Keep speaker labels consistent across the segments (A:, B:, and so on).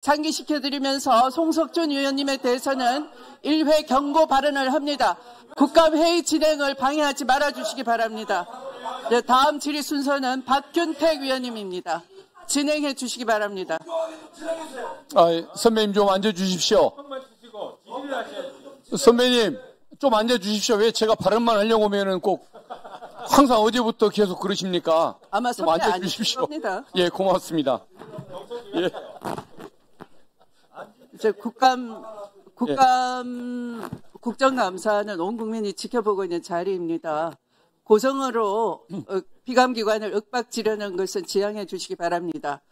A: 상기시켜드리면서 송석준 의원님에 대해서는 1회 경고 발언을 합니다. 국감회의 진행을 방해하지 말아주시기 바랍니다. 네, 다음 질의 순서는 박균택 위원님입니다. 진행해 주시기 바랍니다.
B: 선배님 좀 앉아주십시오. 선배님 좀 앉아주십시오. 왜 제가 발언만 하려고 하면은 꼭 항상 어제부터 계속 그러십니까?
A: 아마
B: 좀 앉아주십시오.
A: 겁니다.
B: 예, 고맙습니다. 예.
A: 이제 국정감사는 온 국민이 지켜보고 있는 자리입니다. 고성으로 비감기관을 윽박지르는 것은 지양해 주시기 바랍니다.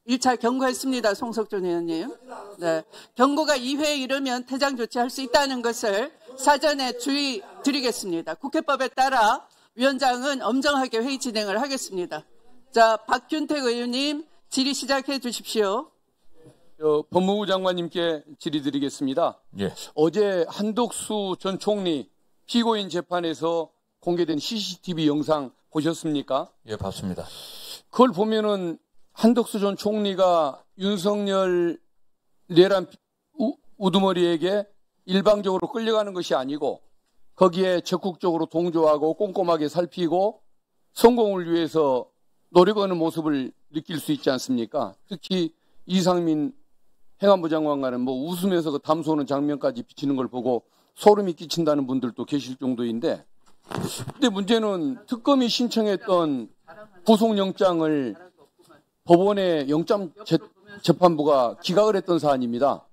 A: 1차 경고했습니다. 송석준 의원님. 네. 경고가 2회에 이르면 퇴장 조치할 수 있다는 것을 사전에 주의 드리겠습니다. 국회법에 따라 위원장은 엄정하게 회의 진행을 하겠습니다. 자, 박균택 의원님 질의 시작해 주십시오.
B: 법무부 장관님께 질의드리겠습니다.
C: 예.
B: 어제 한덕수 전 총리 피고인 재판에서 공개된 CCTV 영상 보셨습니까?
C: 예, 봤습니다.
B: 그걸 보면은 한덕수 전 총리가 윤석열 내란 우두머리에게 일방적으로 끌려가는 것이 아니고 거기에 적극적으로 동조하고 꼼꼼하게 살피고 성공을 위해서 노력하는 모습을 느낄 수 있지 않습니까? 특히 이상민 행안부 장관과는 뭐 웃으면서 그 담소는 장면까지 비치는 걸 보고 소름이 끼친다는 분들도 계실 정도인데, 근데 문제는 특검이 신청했던 구속영장을 법원의 영장재판부가 기각을 했던 사안입니다.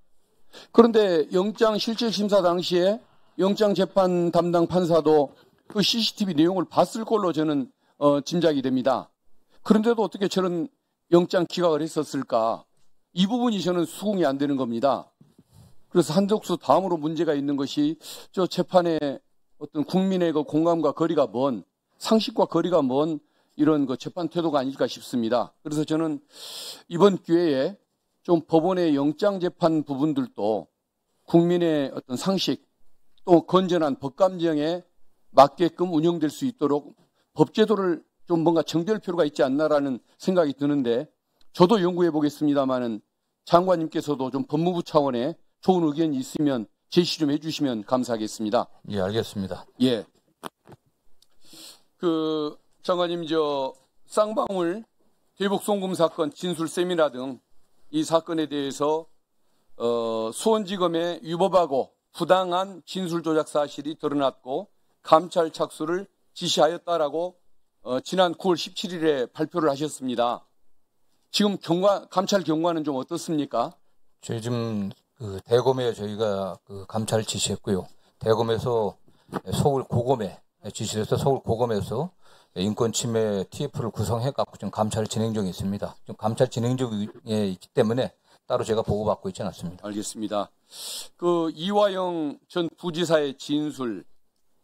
B: 그런데 영장실질심사 당시에 영장재판 담당 판사도 그 CCTV 내용을 봤을 걸로 저는 짐작이 됩니다. 그런데도 어떻게 저런 영장 기각을 했었을까? 이 부분이 저는 수긍이 안 되는 겁니다. 그래서 한덕수 다음으로 문제가 있는 것이 저 재판에 어떤 국민의 그 공감과 거리가 먼, 상식과 거리가 먼 이런 그 재판 태도가 아닐까 싶습니다. 그래서 저는 이번 기회에 좀 법원의 영장 재판 부분들도 국민의 어떤 상식 또 건전한 법감정에 맞게끔 운영될 수 있도록 법제도를 좀 뭔가 정비할 필요가 있지 않나라는 생각이 드는데, 저도 연구해 보겠습니다만은 장관님께서도 좀 법무부 차원에 좋은 의견이 있으면 제시 좀 해주시면 감사하겠습니다.
C: 예, 알겠습니다.
B: 예. 장관님, 쌍방울 대북송금 사건 진술 세미나 등 이 사건에 대해서 수원지검에 위법하고 부당한 진술 조작 사실이 드러났고 감찰 착수를 지시하였다라고 지난 9월 17일에 발표를 하셨습니다. 지금 감찰 경과는 좀 어떻습니까?
C: 저희 지금 대검에 저희가 감찰 지시했고요. 대검에서 서울 고검에 지시해서 서울 고검에서 인권 침해 TF를 구성해갖고 지금 감찰 진행 중에 있습니다. 지금 감찰 진행 중에 있기 때문에 따로 제가 보고받고 있지는 않습니다.
B: 알겠습니다. 이화영 전 부지사의 진술,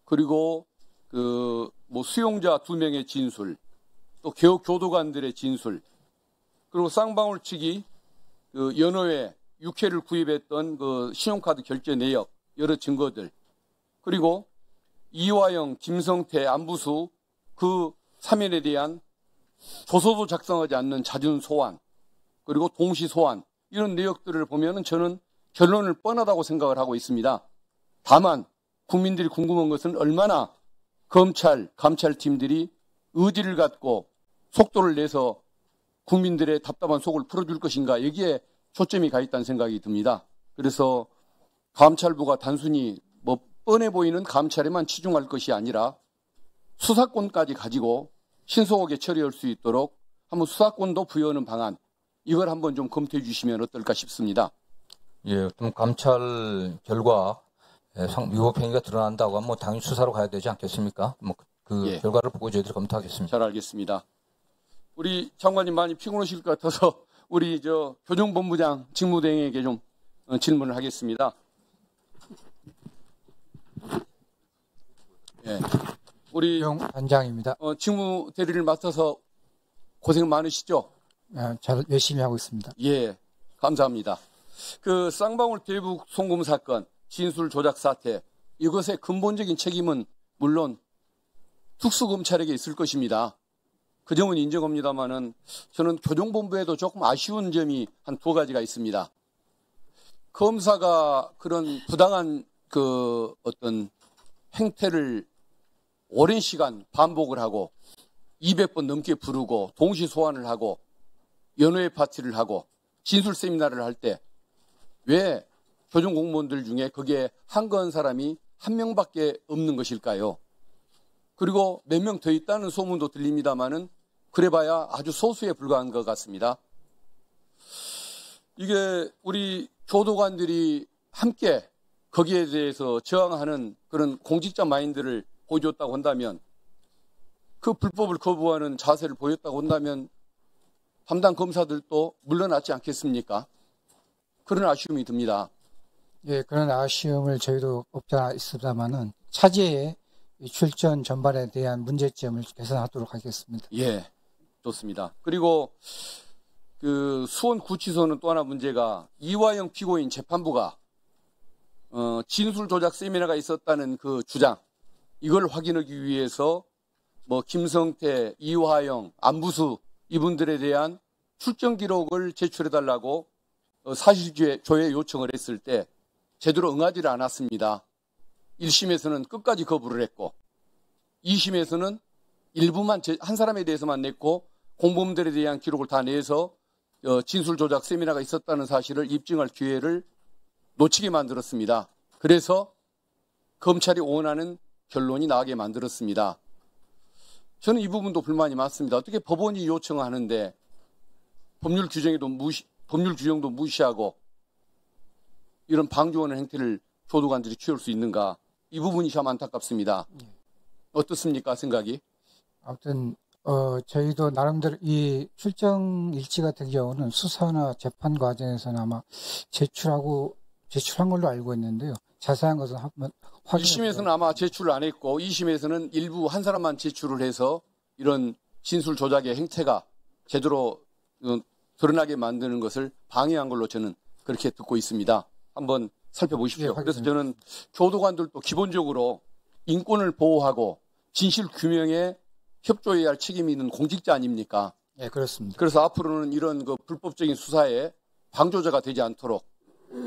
B: 그리고 수용자 2명의 진술, 또 교도관들의 진술, 그리고 쌍방울 측이 연호에 6회를 구입했던 신용카드 결제 내역, 여러 증거들, 그리고 이화영, 김성태, 안부수 그 3인에 대한 조서도 작성하지 않는 잦은 소환, 그리고 동시 소환, 이런 내역들을 보면은 저는 결론을 뻔하다고 생각을 하고 있습니다. 다만 국민들이 궁금한 것은 얼마나 검찰, 감찰팀들이 의지를 갖고 속도를 내서 국민들의 답답한 속을 풀어줄 것인가, 여기에 초점이 가 있다는 생각이 듭니다. 그래서 감찰부가 단순히 뻔해 보이는 감찰에만 치중할 것이 아니라 수사권까지 가지고 신속하게 처리할 수 있도록 한번 수사권도 부여하는 방안, 이걸 한번 좀 검토해 주시면 어떨까 싶습니다.
C: 예, 그럼 감찰 결과 위법 행위가 드러난다고 하면 당연히 수사로 가야 되지 않겠습니까?
B: 예.
C: 결과를 보고 저희들이 검토하겠습니다.
B: 잘 알겠습니다. 우리 장관님 많이 피곤하실 것 같아서 우리 교정본부장 직무대행에게 좀 질문을 하겠습니다. 예. 우리
D: 단장입니다.
B: 직무 대리를 맡아서 고생 많으시죠?
D: 잘 열심히 하고 있습니다.
B: 예, 감사합니다. 쌍방울 대북 송금 사건 진술 조작 사태, 이것의 근본적인 책임은 물론 특수검찰에게 있을 것입니다. 그 점은 인정합니다만은 저는 교정본부에도 조금 아쉬운 점이 한 2가지가 있습니다. 검사가 그런 부당한 그 어떤 행태를 오랜 시간 반복을 하고 200번 넘게 부르고 동시 소환을 하고 연회 파티를 하고 진술 세미나를 할 때 왜 교정 공무원들 중에 거기에 한거한 사람이 한 명밖에 없는 것일까요? 그리고 몇 명 더 있다는 소문도 들립니다마는 그래봐야 아주 소수에 불과한 것 같습니다. 이게 우리 교도관들이 함께 거기에 대해서 저항하는 그런 공직자 마인드를 보여줬다고 한다면, 그 불법을 거부하는 자세를 보였다고 한다면 담당 검사들도 물러났지 않겠습니까? 그런 아쉬움이 듭니다.
D: 예, 그런 아쉬움을 저희도 없지 않아 있습니다만은 차제의 출전 전반에 대한 문제점을 개선하도록 하겠습니다.
B: 예, 좋습니다. 그리고 그 수원구치소는 또 하나 문제가 이화영 피고인 재판부가 진술 조작 세미나가 있었다는 그 주장, 이걸 확인하기 위해서 뭐 김성태, 이화영, 안부수 이분들에 대한 출정 기록을 제출해달라고 사실조회 요청을 했을 때 제대로 응하지를 않았습니다. 1심에서는 끝까지 거부를 했고 2심에서는 일부만 한 사람에 대해서만 냈고 공범들에 대한 기록을 다 내서 진술 조작 세미나가 있었다는 사실을 입증할 기회를 놓치게 만들었습니다. 그래서 검찰이 원하는 결론이 나게 만들었습니다. 저는 이 부분도 불만이 많습니다. 어떻게 법원이 요청하는데 법률 규정도 무시하고 이런 방조하는 행태를 교도관들이 취할 수 있는가? 이 부분이 참 안타깝습니다. 어떻습니까, 생각이?
D: 아무튼 저희도 나름대로 이 출정 일지 같은 경우는 수사나 재판 과정에서는 아마 제출한 걸로 알고 있는데요. 자세한 것은 한번 확인해
B: 1심에서는 아마 제출을 안 했고 2심에서는 일부 한 사람만 제출을 해서 이런 진술 조작의 행태가 제대로 드러나게 만드는 것을 방해한 걸로 저는 그렇게 듣고 있습니다. 한번 살펴보십시오.
D: 예,
B: 그래서 저는 교도관들도 기본적으로 인권을 보호하고 진실 규명에 협조해야 할 책임이 있는 공직자 아닙니까?
D: 예, 그렇습니다.
B: 그래서 앞으로는 이런 그 불법적인 수사에 방조자가 되지 않도록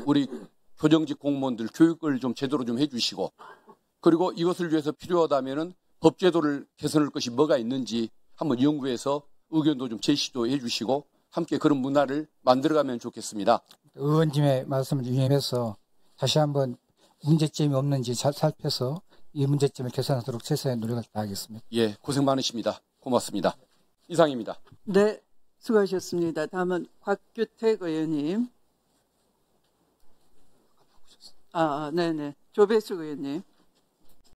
B: 우리 교정직 공무원들 교육을 좀 제대로 좀 해주시고, 그리고 이것을 위해서 필요하다면은 법제도를 개선할 것이 뭐가 있는지 한번 연구해서 의견도 좀 제시도 해주시고 함께 그런 문화를 만들어가면 좋겠습니다.
D: 의원님의 말씀을 유념해서 다시 한번 문제점이 없는지 잘 살펴서 이 문제점을 개선하도록 최선의 노력을 다하겠습니다.
B: 예, 고생 많으십니다. 고맙습니다. 이상입니다.
A: 네, 수고하셨습니다. 다음은 곽규택 의원님. 네네. 조배숙 의원님.